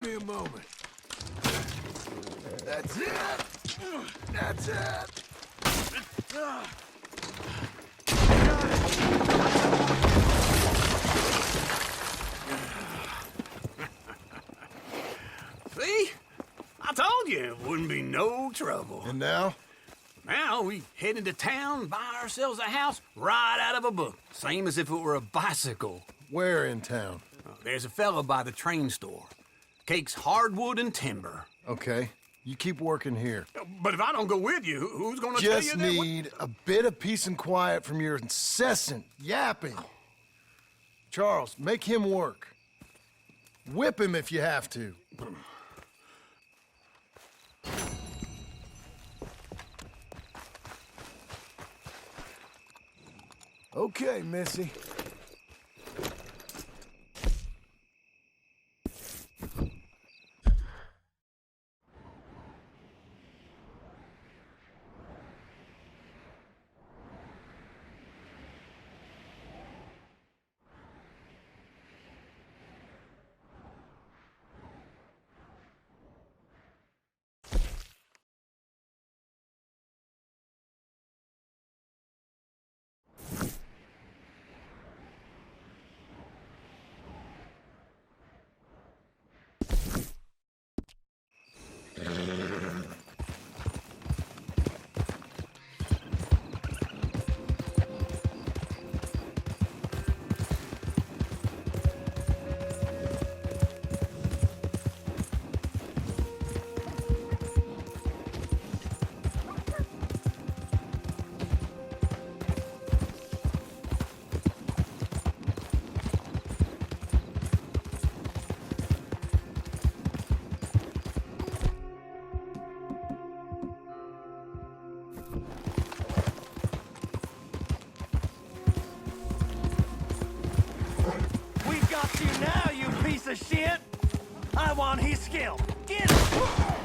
me a moment. That's it. That's it. See? I told you it wouldn't be no trouble. And now? Now we head into town, buy ourselves a house right out of a book. Same as if it were a bicycle. Where in town? There's a fella by the train store. Cakes hardwood and timber. Okay. You keep working here. But if I don't go with you, who's gonna tell you Just that? need a bit of peace and quiet from your incessant yapping. Charles, make him work. Whip him if you have to. Okay, Missy. We've got you now, you piece of shit! I want his skill! Get him!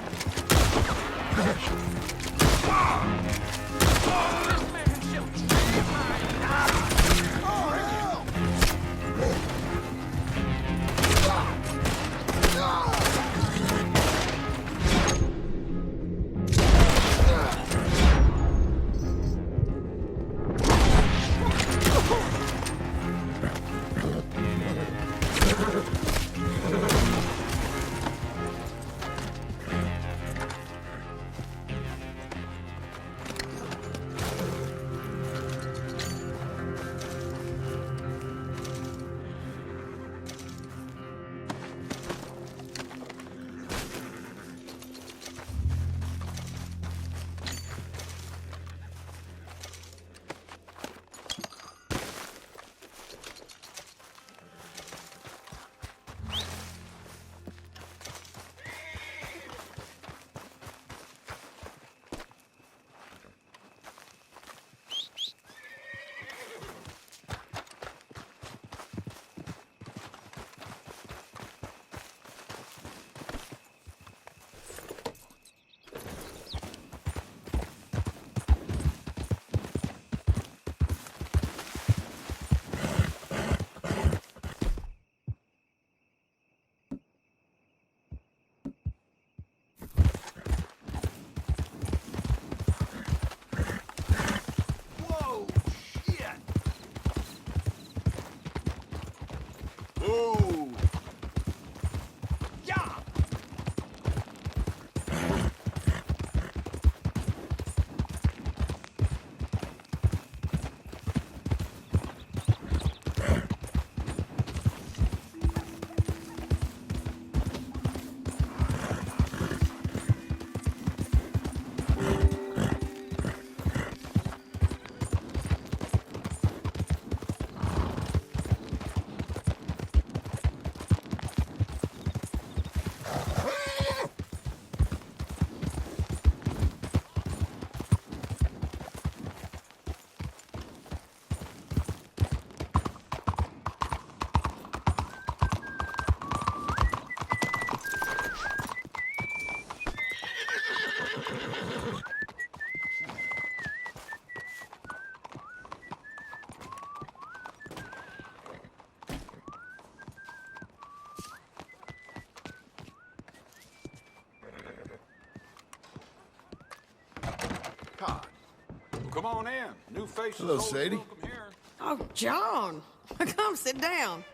come on in. New faces. Hello, always Sadie. welcome here. Oh, John. Come sit down.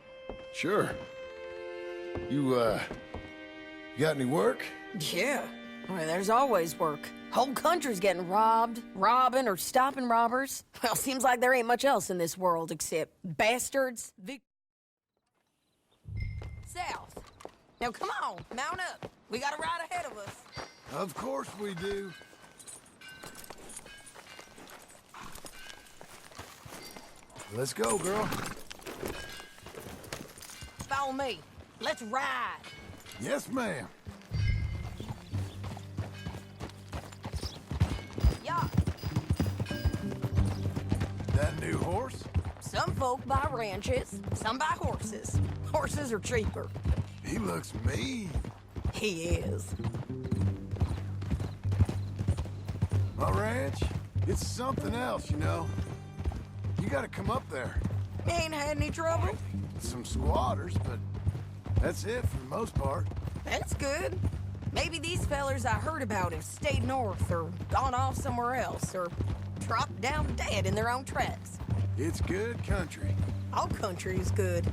Sure. You got any work? Yeah. Well, there's always work. Whole country's getting robbed, robbing, or stopping robbers. Well, seems like there ain't much else in this world except bastards, South. Now, come on, mount up. We got a ride ahead of us. Of course we do. Let's go, girl. Follow me. Let's ride. Yes, ma'am. Yeah. That new horse? Some folk buy ranches, some buy horses. Horses are cheaper. He looks mean. He is. My ranch, it's something else, you know. You gotta come up there. Ain't had any trouble? Some squatters, but that's it for the most part. That's good. Maybe these fellers I heard about have stayed north or gone off somewhere else or dropped down dead in their own tracks. It's good country. All country is good.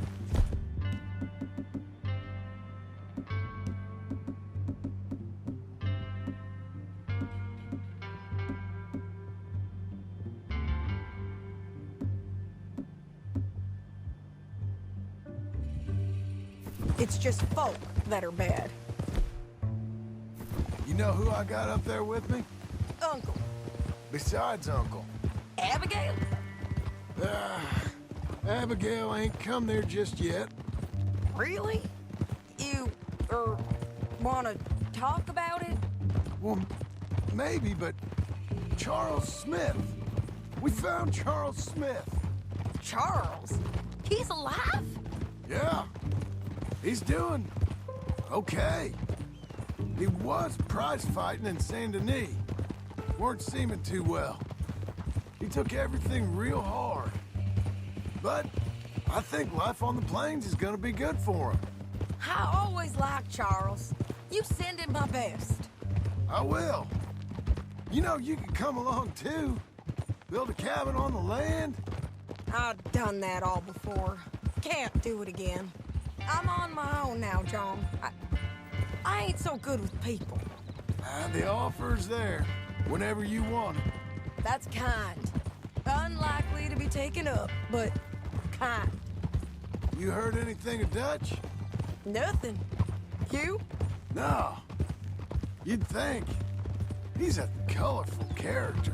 It's just folk that are bad. You know who I got up there with me? Uncle. Besides Uncle. Abigail? Abigail ain't come there just yet. Really? You, wanna talk about it? Well, maybe, but Charles Smith. We found Charles Smith. Charles? He's alive? Yeah. He's doing okay. He was prize fighting in Saint Denis. Weren't seeming too well. He took everything real hard. But I think life on the plains is gonna be good for him. I always liked Charles. You send him my best. I will. You know, you can come along too. Build a cabin on the land. I've done that all before. Can't do it again. I'm on my own now, John. I ain't so good with people. The offer's there, whenever you want it. That's kind. Unlikely to be taken up, but kind. You heard anything of Dutch? Nothing. You? No. You'd think. He's a colorful character.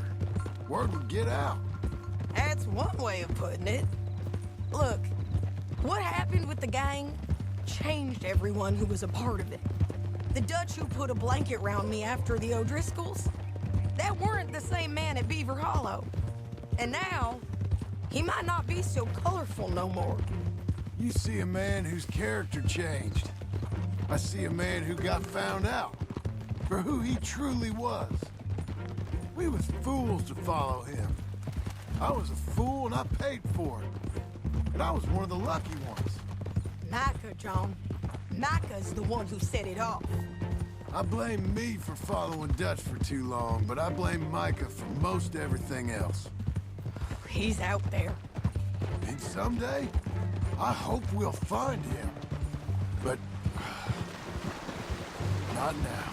Word would get out. That's one way of putting it. Look, what happened with the gang changed everyone who was a part of it. The Dutch who put a blanket round me after the O'Driscolls, that weren't the same man at Beaver Hollow. And now, he might not be so colorful no more. You see a man whose character changed. I see a man who got found out for who he truly was. We was fools to follow him. I was a fool and I paid for it. And I was one of the lucky ones. Micah, John. Micah's the one who set it off. I blame me for following Dutch for too long, but I blame Micah for most everything else. He's out there. And someday, I hope we'll find him. But not now.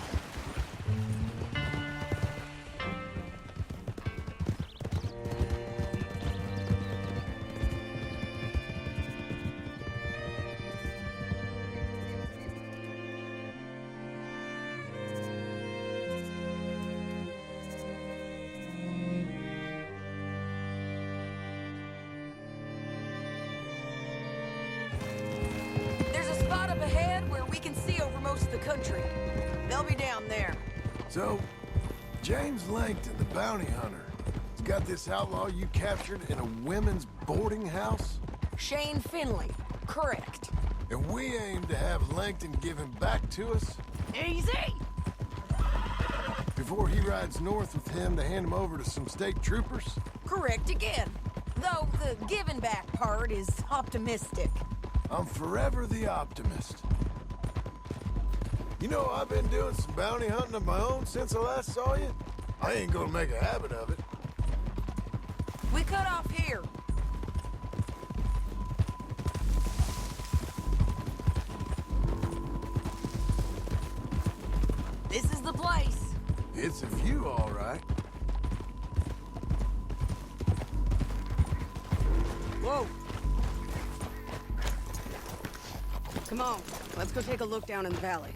There's a spot up ahead where we can see over most of the country. They'll be down there. So, James Langton, the bounty hunter, has got this outlaw you captured in a women's boarding house? Shane Finley. Correct. And we aim to have Langton give him back to us Easy. before he rides north with him to hand him over to some state troopers? Correct again. Though the giving back part is optimistic. I'm forever the optimist. You know, I've been doing some bounty hunting of my own since I last saw you. I ain't gonna make a habit of it. We cut off here. This is the place. It's a view, all right. Whoa! Come on, let's go take a look down in the valley.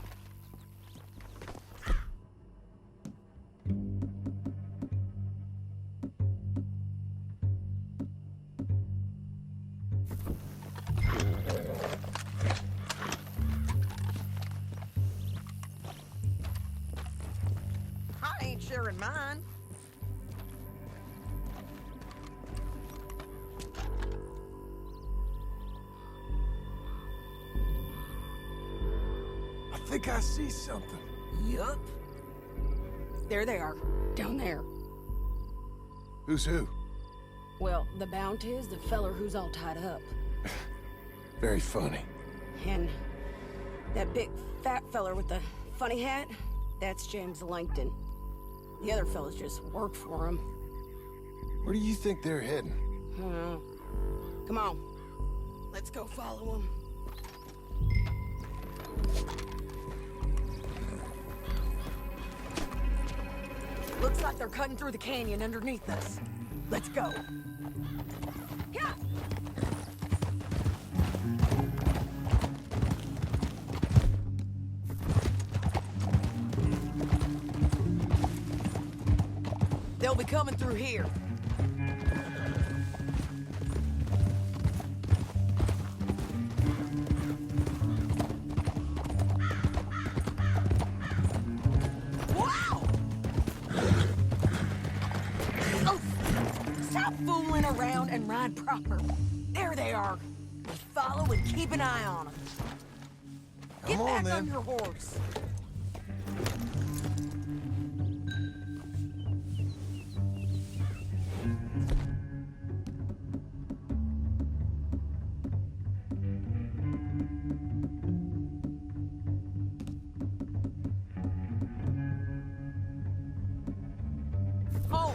I ain't sharing mine. I think I see something. Yup. There they are, down there. Who's who? Well, the Bounty is the feller who's all tied up. Very funny. And that big fat feller with the funny hat, that's James Langton. The other fellas just work for him. Where do you think they're heading? Come on, let's go follow him. Looks like they're cutting through the canyon underneath us. Let's go. Yeah. They'll be coming through here. Wow! Oh, stop fooling around and ride proper. There they are. Just follow and keep an eye on them. Get Come on, back on then. your horse. Oh!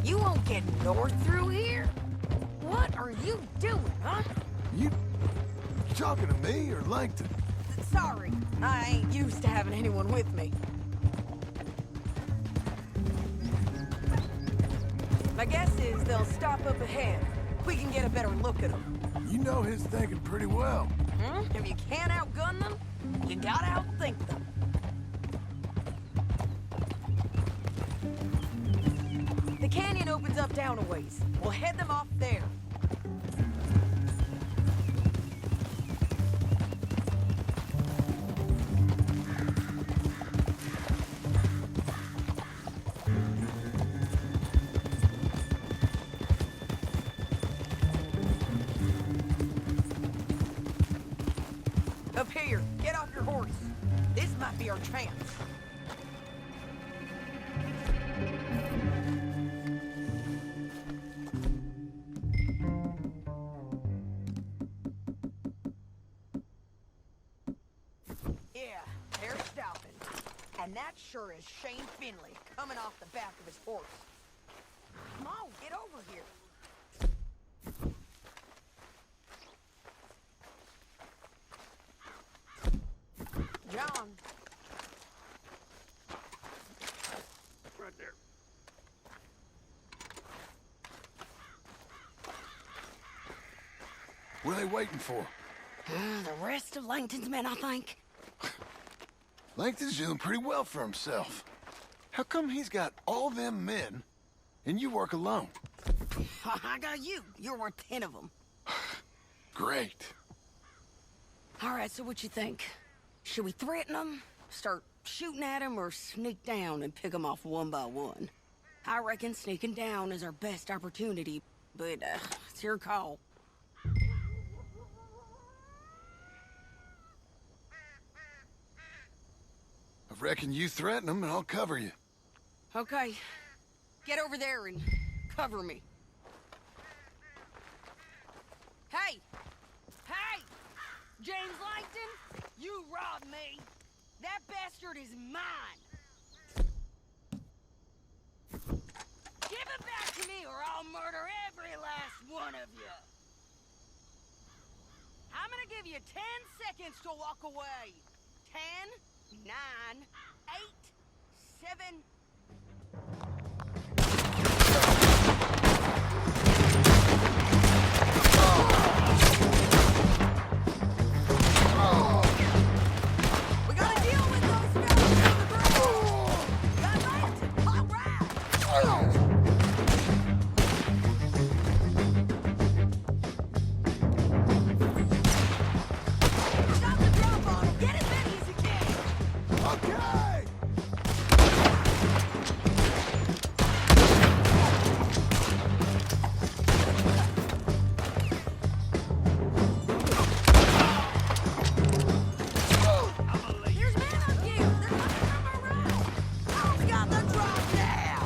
You won't get north through here? What are you doing, huh? You talking to me or Langton? Sorry, I ain't used to having anyone with me. My guess is they'll stop up ahead. We can get a better look at them. You know his thinking pretty well. If you can't outgun them, you gotta outthink them. The canyon opens up down a ways. We'll head them off there. Up here, get off your horse. This might be our chance. Yeah, they're stopping. And that sure is Shane Finley coming off the back of his horse. Come on, get over here. John. Right there. What are they waiting for? The rest of Langton's men, I think. Langton's doing pretty well for himself. How come he's got all them men and you work alone? I got you. You're worth 10 of them. Great. All right, so what you think? Should we threaten them, start shooting at them, or sneak down and pick them off one by one? I reckon sneaking down is our best opportunity, but it's your call. I reckon you threaten them and I'll cover you. Okay, get over there and cover me. James Langton, you robbed me. That bastard is mine. Give it back to me or I'll murder every last one of you. I'm gonna give you 10 seconds to walk away. 10, 9, 8, 7... We gotta deal with those fellas on the ground. Got Langton. All right. Stop the drop on him. Get as many as you can. Okay! Here's men up here. They're coming from our right. Who's got the drop now?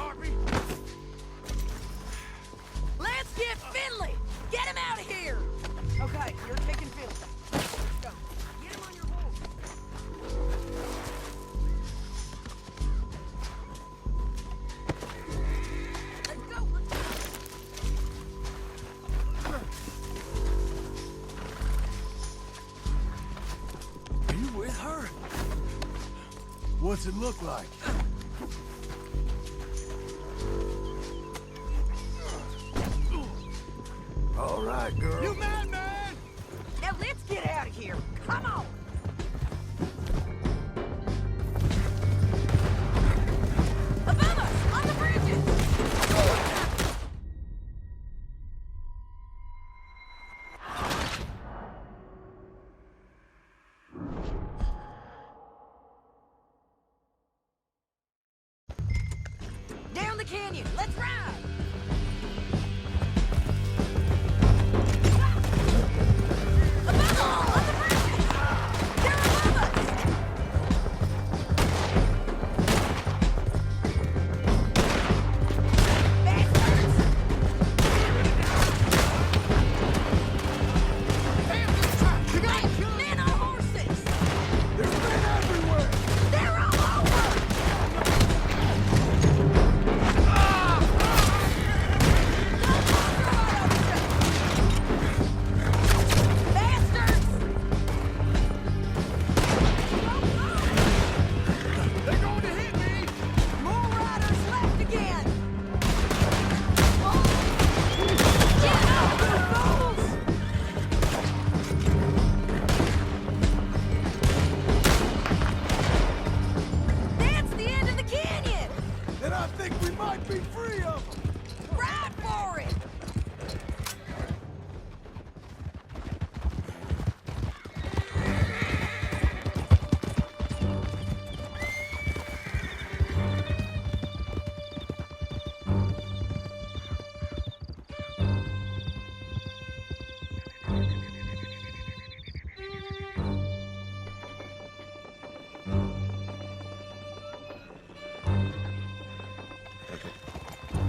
Harvey! Let's get Finley! Get him out of here! Okay, you're taking Finley. Let's go. Get him on your horse. Let's go. Are you with her? What's it look like? All right, girl. You madman! Now let's get out of here. Come on. Above us, on the bridges. Down the canyon. Let's ride. Above us, on the bridges. They're above us. Bastards. Men on horses. There's men everywhere! They're all over. Bastards. They're going to hit me! More riders left again. Get out, you fools. That's the end of the canyon. Then I think we might be free of them! Ride for it.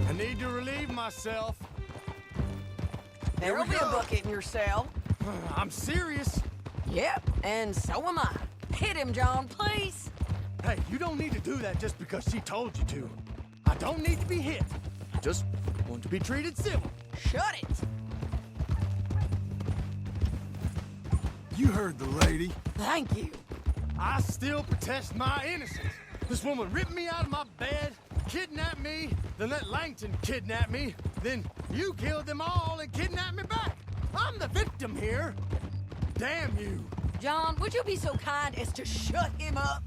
I need to relieve myself. There'll be a bucket in your cell. I'm serious. Yep, and so am I. Hit him, John, please. Hey, you don't need to do that just because she told you to. I don't need to be hit. I just want to be treated civil. Shut it. You heard the lady. Thank you. I still protest my innocence. This woman ripped me out of my bed, kidnapped me, then let Langton kidnap me, then you killed them all and kidnapped me back. I'm the victim here. Damn you. John, would you be so kind as to shut him up?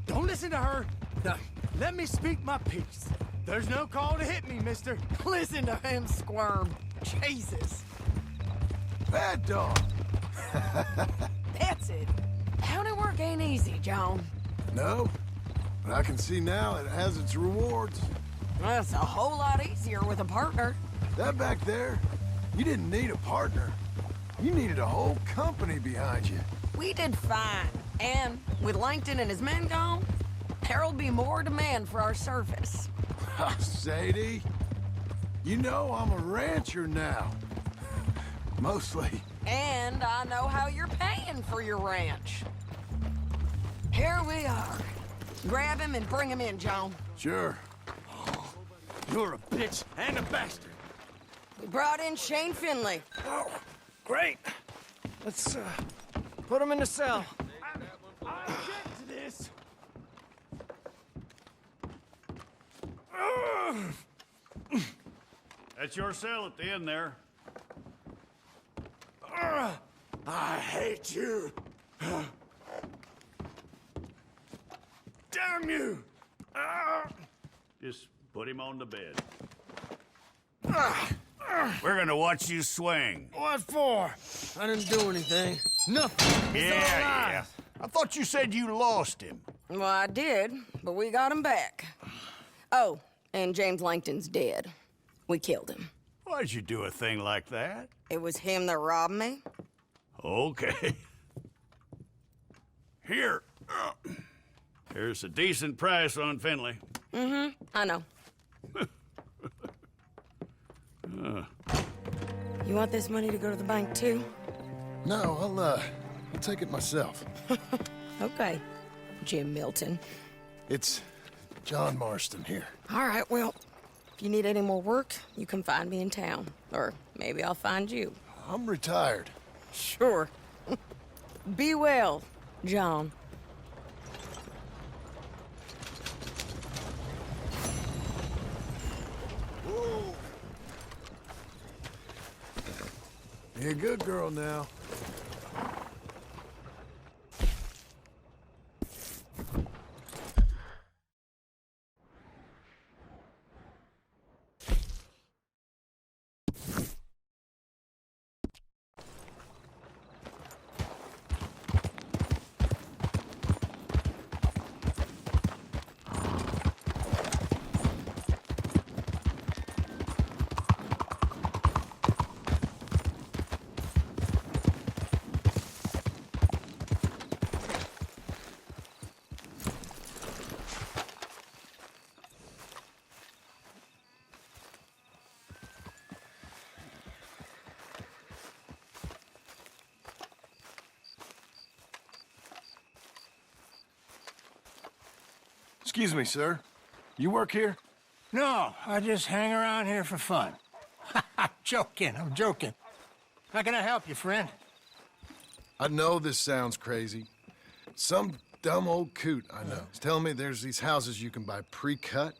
Don't listen to her. Now, let me speak my piece. There's no call to hit me, mister. Listen to him squirm. Jesus. Bad dog. That's it. County work ain't easy, John. No, but I can see now it has its rewards. That's a whole lot easier with a partner. That back there, you didn't need a partner. You needed a whole company behind you. We did fine. And with Langton and his men gone, there'll be more demand for our service. Sadie, you know I'm a rancher now. Mostly. And I know how you're paying for your ranch. Here we are. Grab him and bring him in, John. Sure. You're a bitch and a bastard. We brought in Shane Finley. Oh, great. Let's put him in the cell. I object to this. That's your cell at the end there. I hate you. Damn you. Just put him on the bed. We're gonna watch you swing. What for? I didn't do anything. Nothing. It's all lies. I thought you said you lost him. Well, I did, but we got him back. Oh, and James Langton's dead. We killed him. Why'd you do a thing like that? It was him that robbed me. Okay. Here. Here's a decent price on Finley. I know. You want this money to go to the bank, too? No, I'll take it myself. Okay, Jim Milton. It's John Marston here. All right, well, if you need any more work, you can find me in town. Or maybe I'll find you. I'm retired. Sure. Be well, John. Be a good girl now. Excuse me, sir. You work here? No, I just hang around here for fun. I'm joking. How can I help you, friend? I know this sounds crazy. Some dumb old coot I know is telling me there's these houses you can buy pre-cut.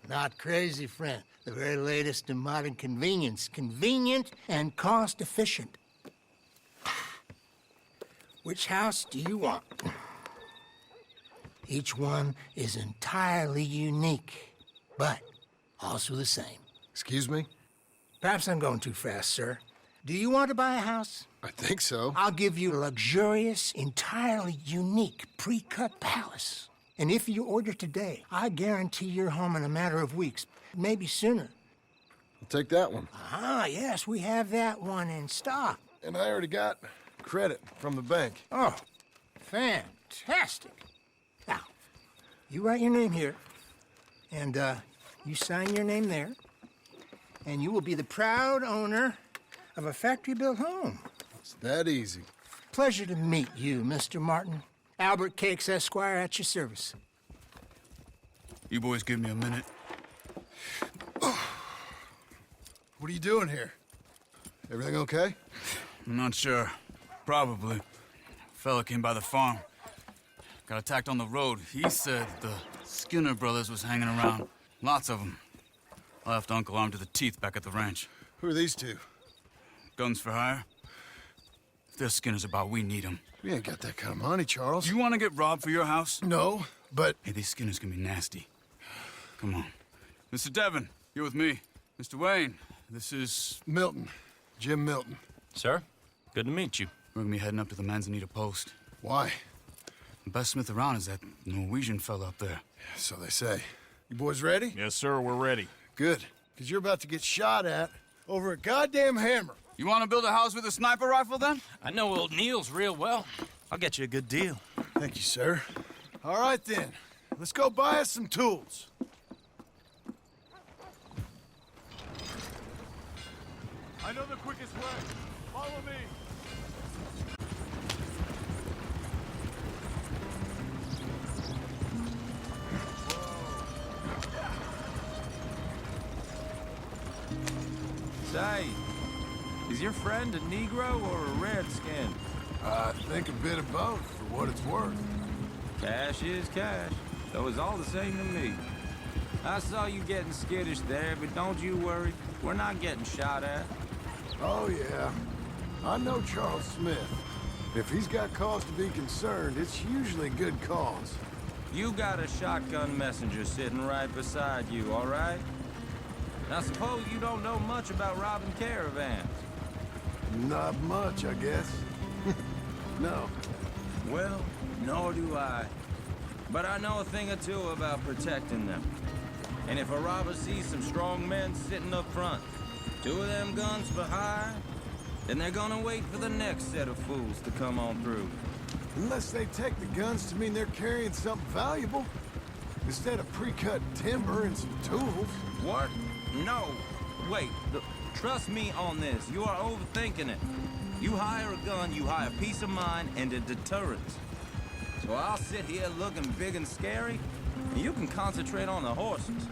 Not crazy, friend. The very latest in modern convenience. Convenient and cost-efficient. Which house do you want? Each one is entirely unique, but also the same. Excuse me? Perhaps I'm going too fast, sir. Do you want to buy a house? I think so. I'll give you a luxurious, entirely unique pre-cut palace. And if you order today, I guarantee you're home in a matter of weeks, maybe sooner. I'll take that one. Ah, yes, we have that one in stock. And I already got credit from the bank. Oh, fantastic. Now, you write your name here, and you sign your name there, and you will be the proud owner of a factory-built home. It's that easy. Pleasure to meet you, Mr. Martin. Albert Cakes, Esquire, at your service. You boys give me a minute. What are you doing here? Everything okay? I'm not sure. Probably. Fella came by the farm. Got attacked on the road. He said the Skinner brothers was hanging around. Lots of them. I left Uncle armed to the teeth back at the ranch. Who are these two? Guns for hire? If they're Skinner's about, we need them. We ain't got that kind of money, Charles. You want to get robbed for your house? No, but... Hey, these Skinners can be nasty. Come on. Mr. Devon, you're with me. Mr. Wayne, this is... Milton. Jim Milton. Sir, good to meet you. We're gonna be heading up to the Manzanita post. Why? The best smith around is that Norwegian fella up there. So they say. You boys ready? Yes, sir, we're ready. Good. Because you're about to get shot at over a goddamn hammer. You want to build a house with a sniper rifle, then? I know old Neil's real well. I'll get you a good deal. Thank you, sir. All right, then. Let's go buy us some tools. I know the quickest way. Follow me. Say, is your friend a Negro or a Redskin? I think a bit of both, for what it's worth. Cash is cash, though it's all the same to me. I saw you getting skittish there, but don't you worry. We're not getting shot at. Oh, yeah. I know Charles Smith. If he's got cause to be concerned, it's usually good cause. You got a shotgun messenger sitting right beside you, all right? Now, suppose you don't know much about robbing caravans. Not much, I guess. No. Well, nor do I. But I know a thing or two about protecting them. And if a robber sees some strong men sitting up front, 2 of them guns for hire, then they're gonna wait for the next set of fools to come on through. Unless they take the guns to mean they're carrying something valuable. Instead of pre-cut timber and some tools. What? No. Wait, trust me on this. You are overthinking it. You hire a gun, you hire peace of mind and a deterrence. So I'll sit here looking big and scary, and you can concentrate on the horses.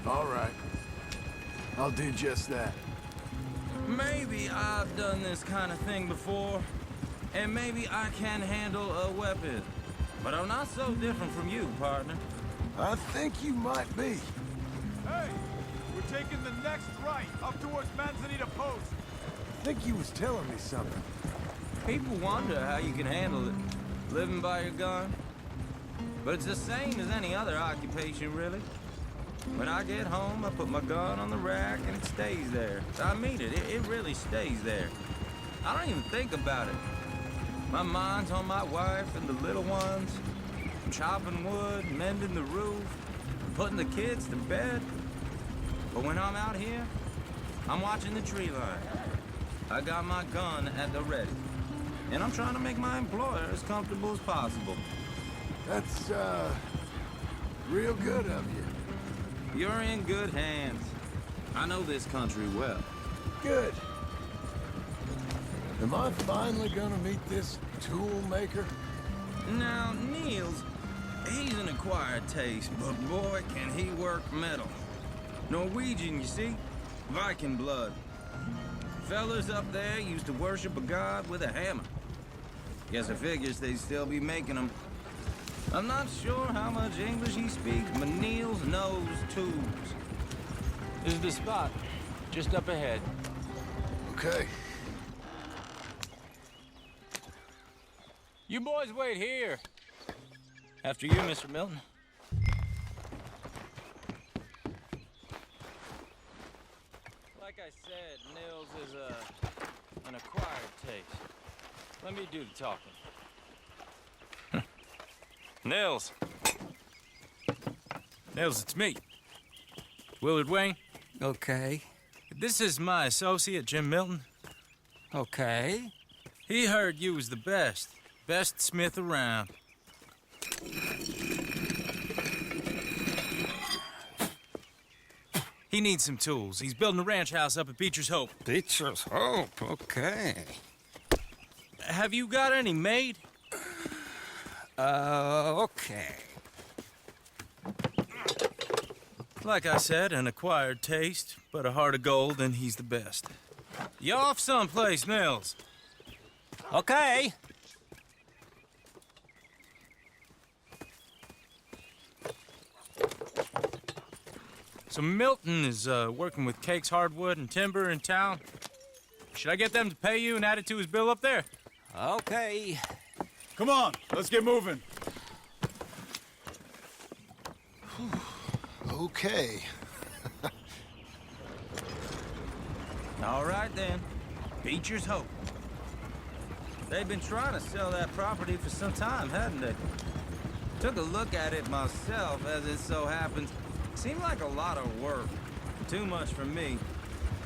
All right. I'll do just that. Maybe I've done this kind of thing before, and maybe I can handle a weapon. But I'm not so different from you, partner. I think you might be. Hey! We're taking the next right, up towards Manzanita Post. I think he was telling me something. People wonder how you can handle it, living by your gun. But it's the same as any other occupation, really. When I get home, I put my gun on the rack and it stays there. I mean it, it really stays there. I don't even think about it. My mind's on my wife and the little ones. I'm chopping wood, mending the roof, putting the kids to bed. But when I'm out here, I'm watching the tree line. I got my gun at the ready. And I'm trying to make my employer as comfortable as possible. That's, real good of you. You're in good hands. I know this country well. Good. Am I finally gonna meet this tool maker? Now, Niels, he's an acquired taste, but boy, can he work metal. Norwegian, you see? Viking blood. Fellas up there used to worship a god with a hammer. Guess I figures they'd still be making them. I'm not sure how much English he speaks, but Niels knows tools. This is the spot. Just up ahead. Okay. You boys wait here. After you, Mr. Milton. Like I said, Nils is an acquired taste. Let me do the talking. Nils. Nils, it's me. Willard Wayne. Okay. This is my associate, Jim Milton. Okay. He heard you was the best. Best smith around. He needs some tools. He's building a ranch house up at Beecher's Hope. Beecher's Hope, okay. Have you got any made? Okay. Like I said, an acquired taste, but a heart of gold, and he's the best. You off someplace, Nils? Okay. So Milton is working with Cakes Hardwood and Timber in town. Should I get them to pay you and add it to his bill up there? Okay. Come on, let's get moving. Okay. All right, then. Beecher's Hope. They've been trying to sell that property for some time, hadn't they? Took a look at it myself, as it so happens. Seemed like a lot of work. Too much for me.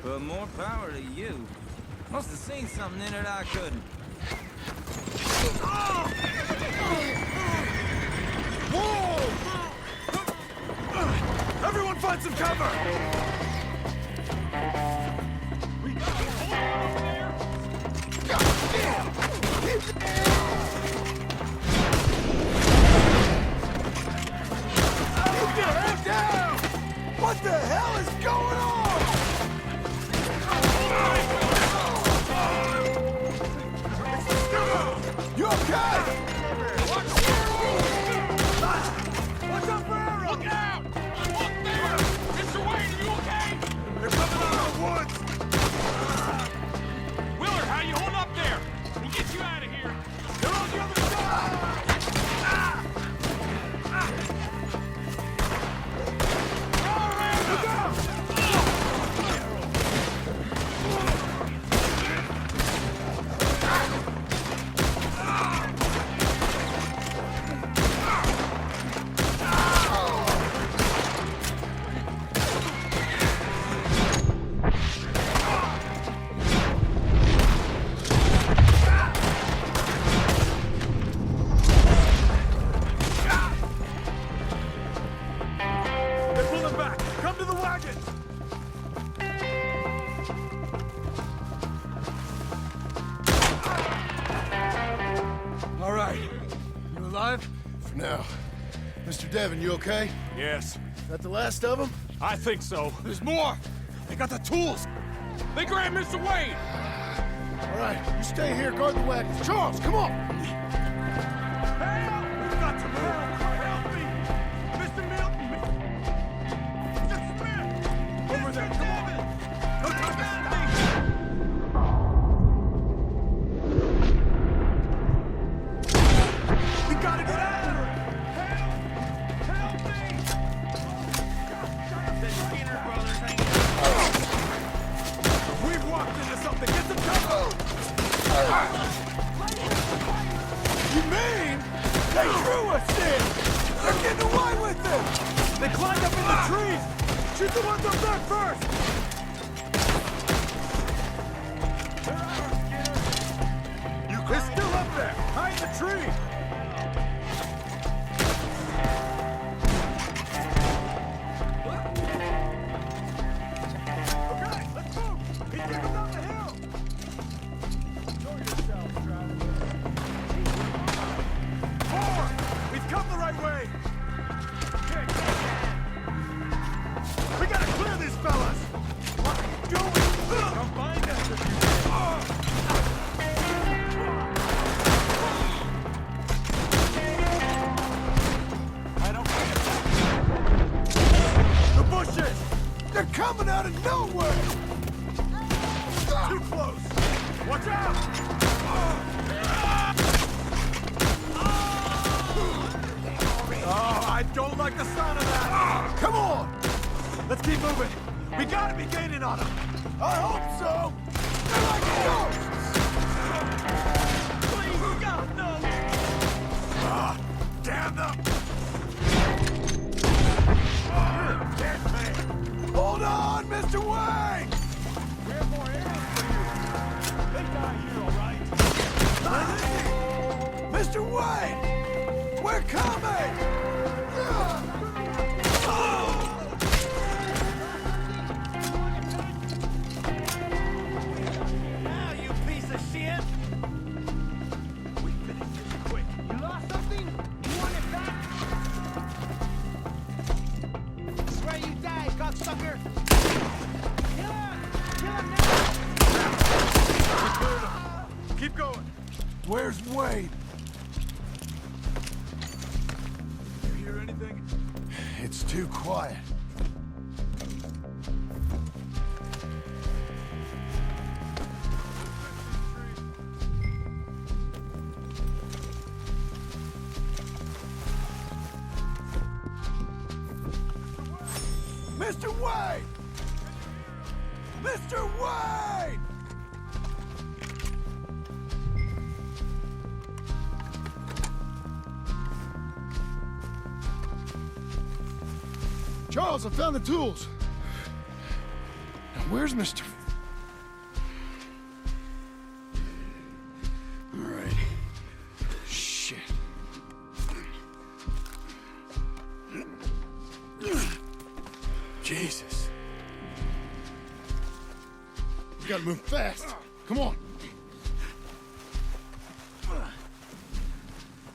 But more power to you. Must have seen something in it I couldn't. Whoa! Everyone find some cover! Down! What the hell is going on? You okay? What's up, Ferrero? Look out! Look there! Mr. Wayne, are you okay? They're coming out of the woods! Willard, how you holding up there? We'll get you out of here. They're on the other side! wagon! All right. You alive? For now. Mr. Devon, you okay? Yes, Is that the last of them? I think so. There's more! They got the tools! They grabbed Mr. Wayne! All right, you stay here, guard the wagons. Charles, come on! Help! We've got to move! Help me! Mr. Milton! Mr. Smith! Over there, come on! No time to stay! We gotta get out of here! Help! Help me! The Skinner brothers ain't... We've walked into something! Get some cover! You mean they threw us in? They're getting away with it! They climbed up in the trees! Shoot the ones up there first! They're ours, Skinner! They're still up there! Hide the tree! Okay, let's move! He's getting down the hill! Show yourself, Travis. Forward! We've come the right way! We gotta clear these fellas! What are you doing? Come find us if you I don't The bushes! They're coming out of nowhere! Too close! Watch out! Oh, I don't like the sound of that! Come on! Let's keep moving! We gotta be gaining on them! I hope so! They're like ghosts! Please, God, no! Ah, damn them! Dead man! Hold on, Mr. Wayne! We have more arrows for you! They die here, all right? Mr. Wayne! We're coming! Now, you piece of shit! We finish this quick. You lost something? You want it back? Swear you died, cocksucker! Kill him! Kill him now! We cleared him. Keep going. Where's Wade? You hear anything? It's too quiet. Mr. Wade! Mr. Wade! Charles, I found the tools. Now, where's Mr. All right. Shit. Jesus. We gotta move fast. Come on.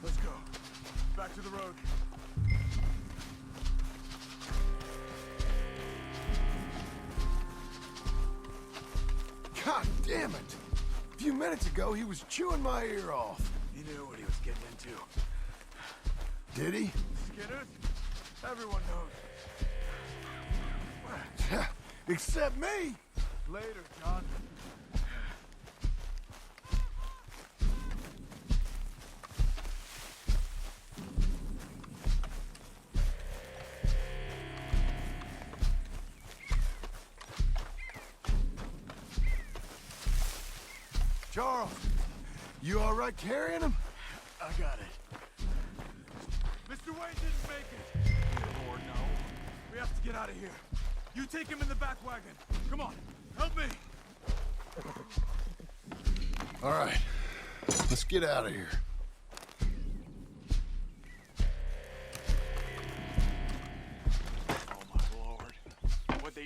Let's go. Back to the road. God damn it! A few minutes ago, he was chewing my ear off. He knew what he was getting into. Did he? Skinners? Everyone knows. Except me! Later, John. Charles, you all right carrying him? I got it. Mr. Wayne didn't make it. Lord, no. We have to get out of here. You take him in the back wagon. Come on, help me. All right, let's get out of here. Oh, my Lord. What'd they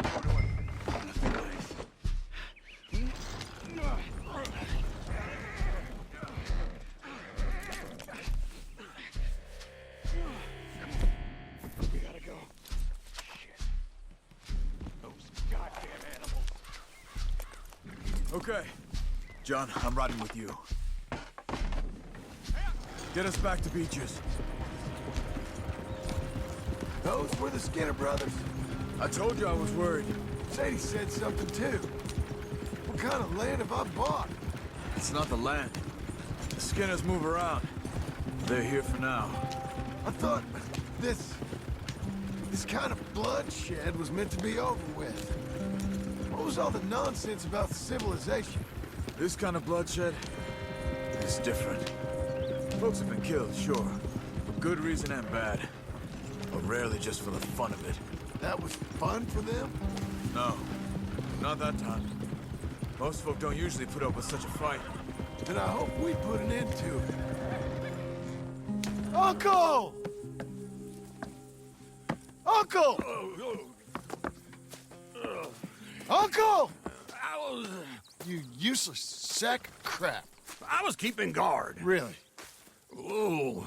Okay. John, I'm riding with you. Get us back to Beaches. Those were the Skinner brothers. I told you I was worried. Sadie said something too. What kind of land have I bought? It's not the land. The Skinners move around. They're here for now. I thought this kind of bloodshed was meant to be over with. What was all the nonsense about civilization? This kind of bloodshed is different. Folks have been killed, sure. For good reason and bad. But rarely just for the fun of it. That was fun for them? No, not that time. Most folk don't usually put up with such a fight. Then I hope we put an end to it. Uncle! Uncle! Uncle! You useless sack of crap. I was keeping guard. Really? Whoa.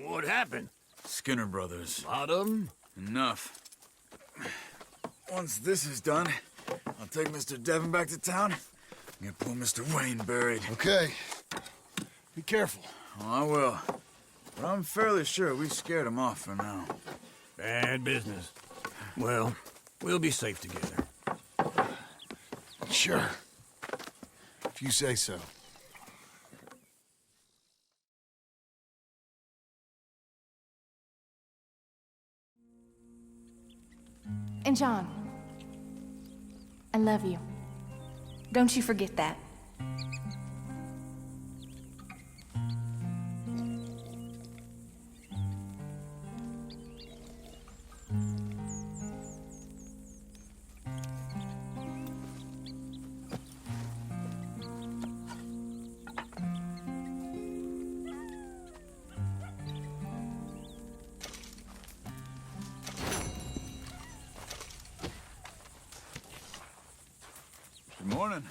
What happened? Skinner brothers. Lot of them? Enough. Once this is done, I'll take Mr. Devon back to town and get poor Mr. Wayne buried. Okay. Be careful. Oh, I will. But I'm fairly sure we scared him off for now. Bad business. Well, we'll be safe together. Sure. If you say so. And John, I love you. Don't you forget that. Good morning.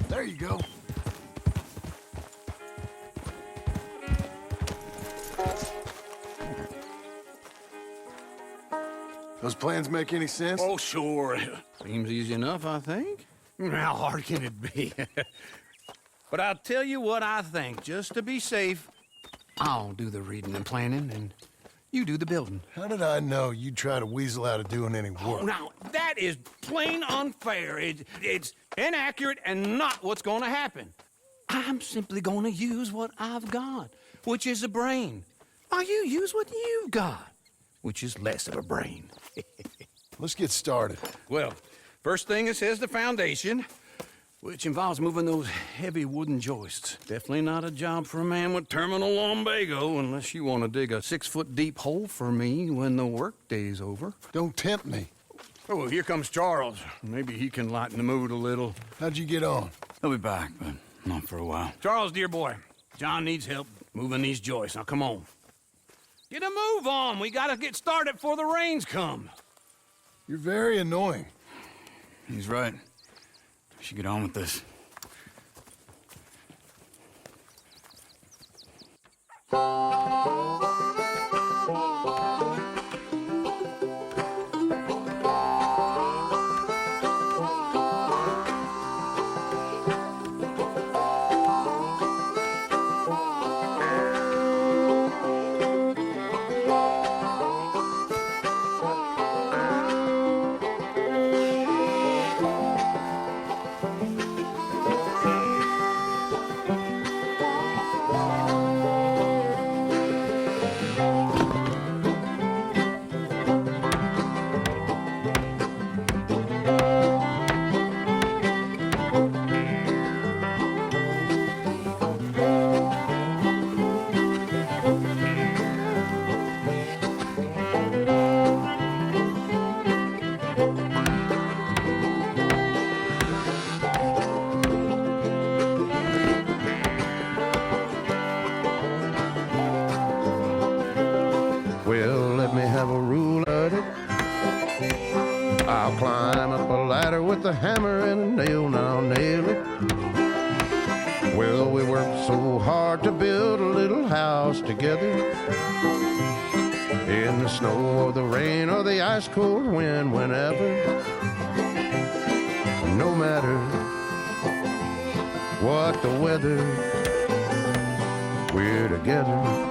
There you go. Those plans make any sense? Oh, sure. Seems easy enough, I think. How hard can it be? But I'll tell you what I think. Just to be safe, I'll do the reading and planning, and you do the building. How did I know you'd try to weasel out of doing any work? Now, that is plain unfair. It's inaccurate and not what's going to happen. I'm simply going to use what I've got, which is a brain. While you use what you've got, which is less of a brain. Let's get started. Well, first thing it says the foundation, which involves moving those heavy wooden joists. Definitely not a job for a man with terminal lumbago, unless you want to dig a 6-foot deep hole for me when the workday's over. Don't tempt me. Oh, here comes Charles. Maybe he can lighten the mood a little. How'd you get on? He'll be back, but not for a while. Charles, dear boy, John needs help moving these joists. Now, come on. Get a move on. We gotta get started before the rains come. You're very annoying. He's right. We should get on with this. with a hammer and a nail, now nail it. Well, we worked so hard to build a little house together. In the snow or the rain or the ice cold wind, whenever. No matter what the weather, we're together.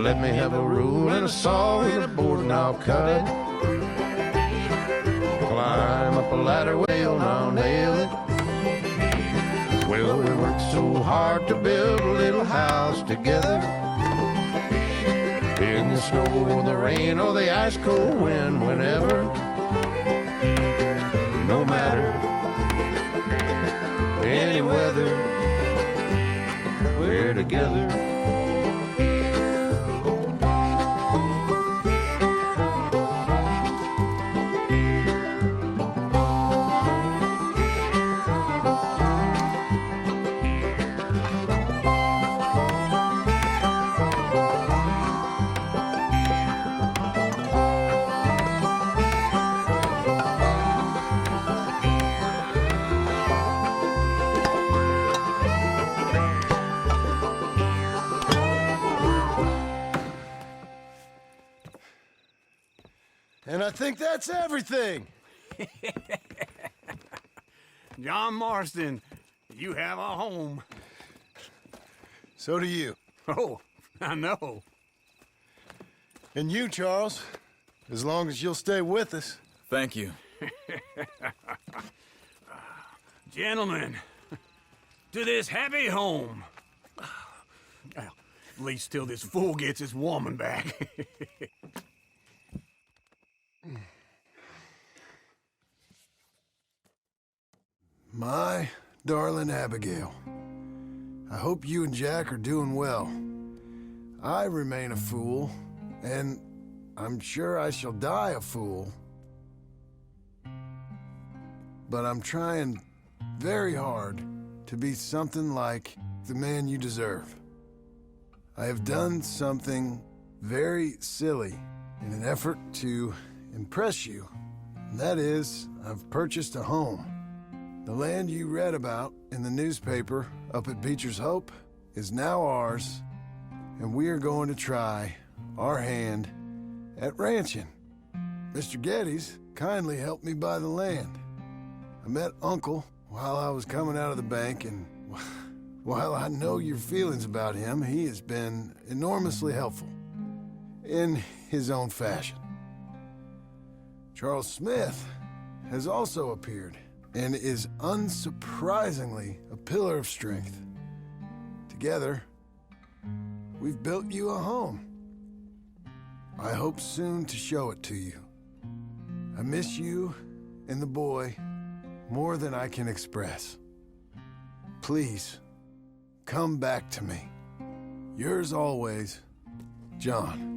Let me have a rule and a saw and a board and I'll cut it. Climb up a ladder, well, and I'll nail it. Well, we worked so hard to build a little house together. In the snow or the rain or the ice cold wind, whenever. No matter any weather, we're together. And I think that's everything. John Marston, you have a home. So do you. Oh, I know. And you, Charles, as long as you'll stay with us. Thank you. Gentlemen, to this happy home. Well, at least till this fool gets his woman back. My darling Abigail, I hope you and Jack are doing well. I remain a fool, and I'm sure I shall die a fool. But I'm trying very hard to be something like the man you deserve. I have done something very silly in an effort to impress you. And that is, I've purchased a home. The land you read about in the newspaper up at Beecher's Hope is now ours, and we are going to try our hand at ranching. Mr. Geddes kindly helped me buy the land. I met Uncle while I was coming out of the bank, and while I know your feelings about him, he has been enormously helpful in his own fashion. Charles Smith has also appeared and is unsurprisingly a pillar of strength. Together, we've built you a home. I hope soon to show it to you. I miss you and the boy more than I can express. Please, come back to me. Yours always, John.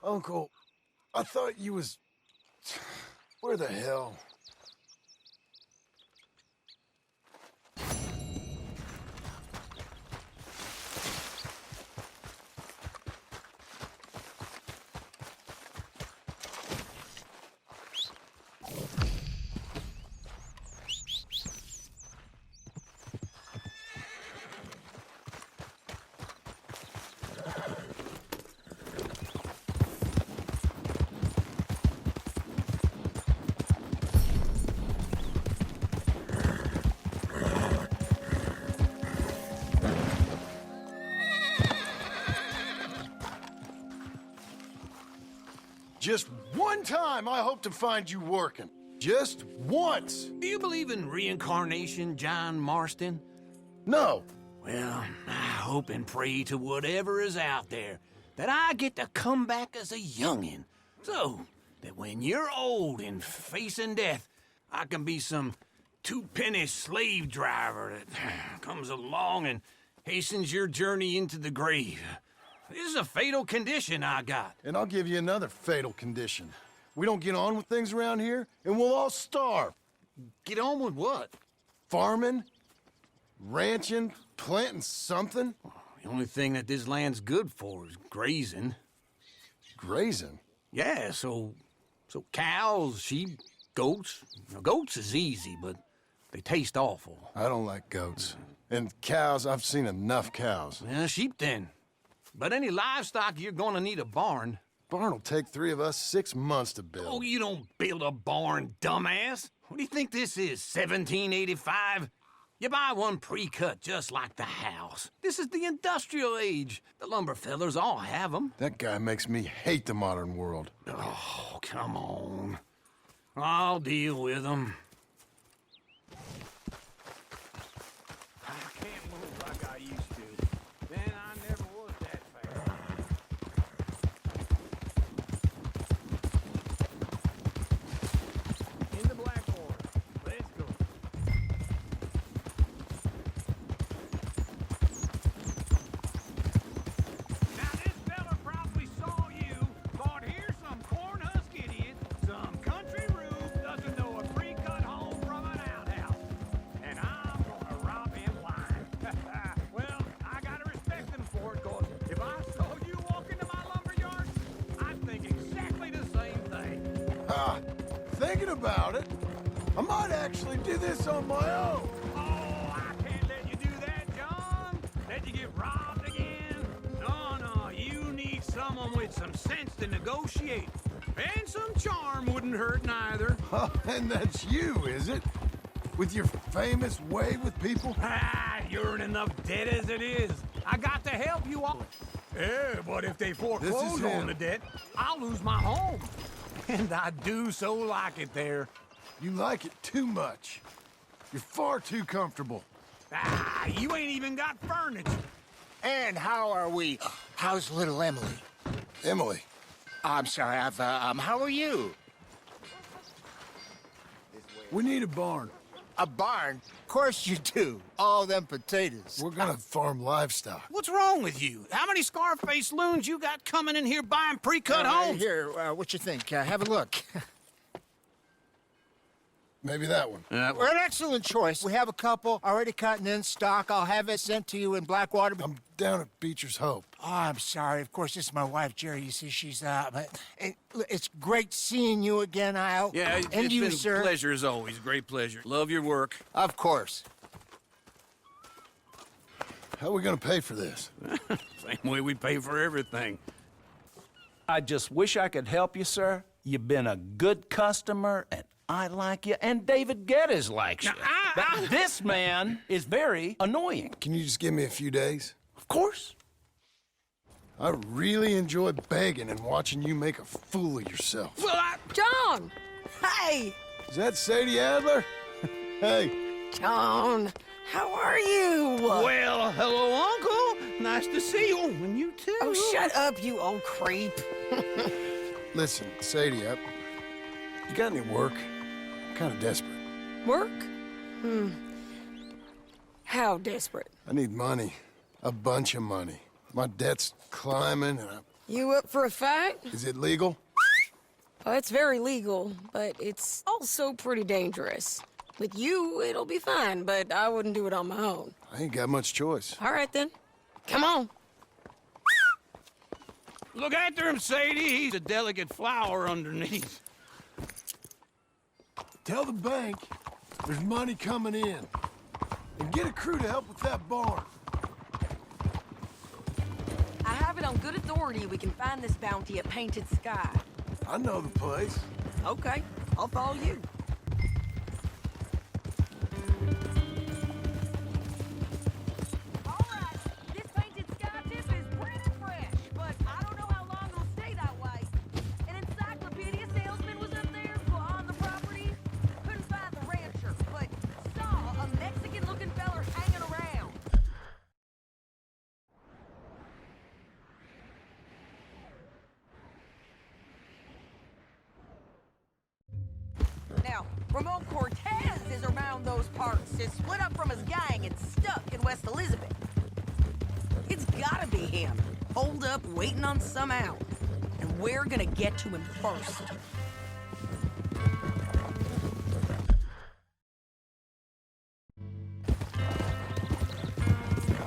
Uncle, I thought you was... Where the hell? Just one time I hope to find you working. Just once. Do you believe in reincarnation, John Marston? No. Well, I hope and pray to whatever is out there that I get to come back as a youngin', so that when you're old and facing death, I can be some two-penny slave driver that comes along and hastens your journey into the grave. This is a fatal condition I got. And I'll give you another fatal condition. We don't get on with things around here, and we'll all starve. Get on with what? Farming, ranching, planting something. The only thing that this land's good for is grazing. Grazing? Yeah, so cows, sheep, goats. Now, goats is easy, but they taste awful. I don't like goats. And cows, I've seen enough cows. Yeah, sheep then. But any livestock, you're gonna need a barn. Barn will take 3 of us 6 months to build. Oh, you don't build a barn, dumbass. What do you think this is, 1785? You buy one pre-cut just like the house. This is the industrial age. The lumber fellers all have them. That guy makes me hate the modern world. Oh, come on. I'll deal with them. I can't move like I used to. Then I never was that fast. In the Blackwater. Let's go. Now this fella probably saw you, thought here's some corn-husk idiot, some country rube doesn't know a pre-cut home from an outhouse. And I'm gonna rob him blind. Well, I gotta respect him for it, cause if I saw you walk into my lumber yard, I'd think exactly the same thing. Thinking about it, I might actually do this on my own. Oh, I can't let you do that, John. Let you get robbed again. No, you need someone with some sense to negotiate. And some charm wouldn't hurt neither. And that's you, is it? With your famous way with people? You're in enough debt as it is. I got to help you all. Yeah, but if they foreclose him. on the debt, I'll lose my home. And I do so like it there. You like it too much. You're far too comfortable. You ain't even got furniture. And how are we? How's little Emily? Emily. I'm sorry, how are you? We need a barn. A barn? Of course you do. All them potatoes. We're gonna farm livestock. What's wrong with you? How many Scarface loons you got coming in here buying pre-cut homes? Here, what you think? Have a look. Maybe that one. We're an excellent choice. We have a couple already cut and in stock. I'll have it sent to you in Blackwater. I'm down at Beecher's Hope. Oh, I'm sorry. Of course, this is my wife, Jerry. You see, she's but it's great seeing you again, Al. Yeah, and it's you, been sir. a pleasure as always. Great pleasure. Love your work. Of course. How are we gonna pay for this? Same way we pay for everything. I just wish I could help you, sir. You've been a good customer, and I like you, and David Geddes likes you. But this man is very annoying. Can you just give me a few days? Of course. I really enjoy begging and watching you make a fool of yourself. Well, John! Hey! Is that Sadie Adler? Hey. John, how are you? Well, hello, Uncle. Nice to see you. And you too. Oh, shut up, you old creep. Listen, Sadie, you got any work? I'm kind of desperate. Work? How desperate? I need money. A bunch of money. My debt's climbing, and You up for a fight? Is it legal? Well, it's very legal, but it's also pretty dangerous. With you, it'll be fine, but I wouldn't do it on my own. I ain't got much choice. All right, then. Come on. Look after him, Sadie. He's a delicate flower underneath. Tell the bank there's money coming in. And get a crew to help with that barn. I have it on good authority we can find this bounty at Painted Sky. I know the place. Okay, I'll follow you. All right, this Painted Sky tip is pretty fresh, but I don't know how long it'll stay that way. An encyclopedia salesman was up there on the property. Couldn't find the rancher, but saw a Mexican-looking feller hanging around. Now, Ramon Cortez is around those parts. Is split up from his gang and stuck in West Elizabeth. It's gotta be him. Holed up, waiting on some out. And we're gonna get to him first.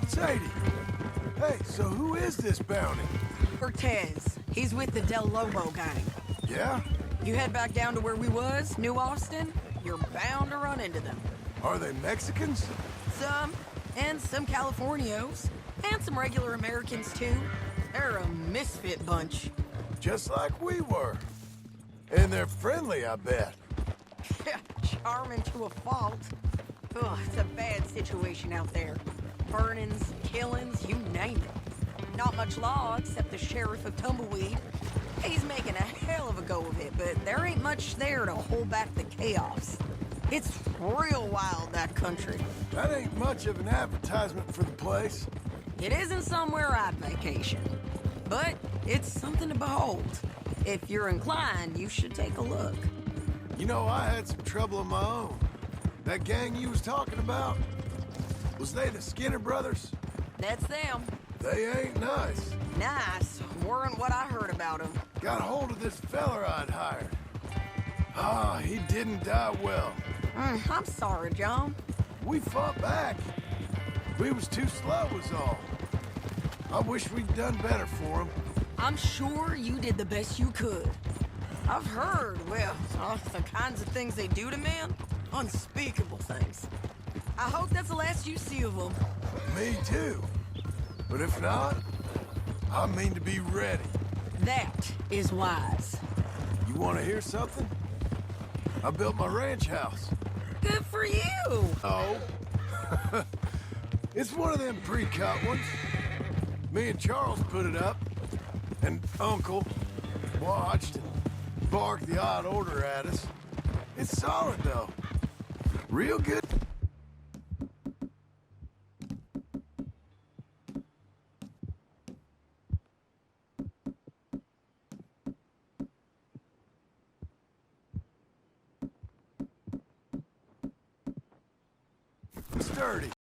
Sadie! Hey, so who is this bounty? Cortez. He's with the Del Lobo gang. Yeah? You head back down to where we was, New Austin, you're bound to run into them. Are they Mexicans? Some, and some Californios, and some regular Americans too. They're a misfit bunch. Just like we were. And they're friendly, I bet. Charming to a fault. Ugh, it's a bad situation out there. Burnings, killings, you name it. Not much law except the sheriff of Tumbleweed. He's making a hell of a go of it, but there ain't much there to hold back the chaos. It's real wild, that country. That ain't much of an advertisement for the place. It isn't somewhere I'd vacation, but it's something to behold. If you're inclined, you should take a look. You know, I had some trouble of my own. That gang you was talking about, was they the Skinner brothers? That's them. They ain't nice. Nice. Weren't what I heard about them. Got hold of this feller I'd hired. Ah, he didn't die well. I'm sorry, John. We fought back. We was too slow was all. I wish we'd done better for him. I'm sure you did the best you could. I've heard, well, the kinds of things they do to men. Unspeakable things. I hope that's the last you see of them. Me too. But if not, I mean to be ready. That is wise. You want to hear something? I built my ranch house. Good for you. Oh. It's one of them pre-cut ones. Me and Charles put it up, and Uncle watched and barked the odd order at us. It's solid, though. Real good. Sturdy.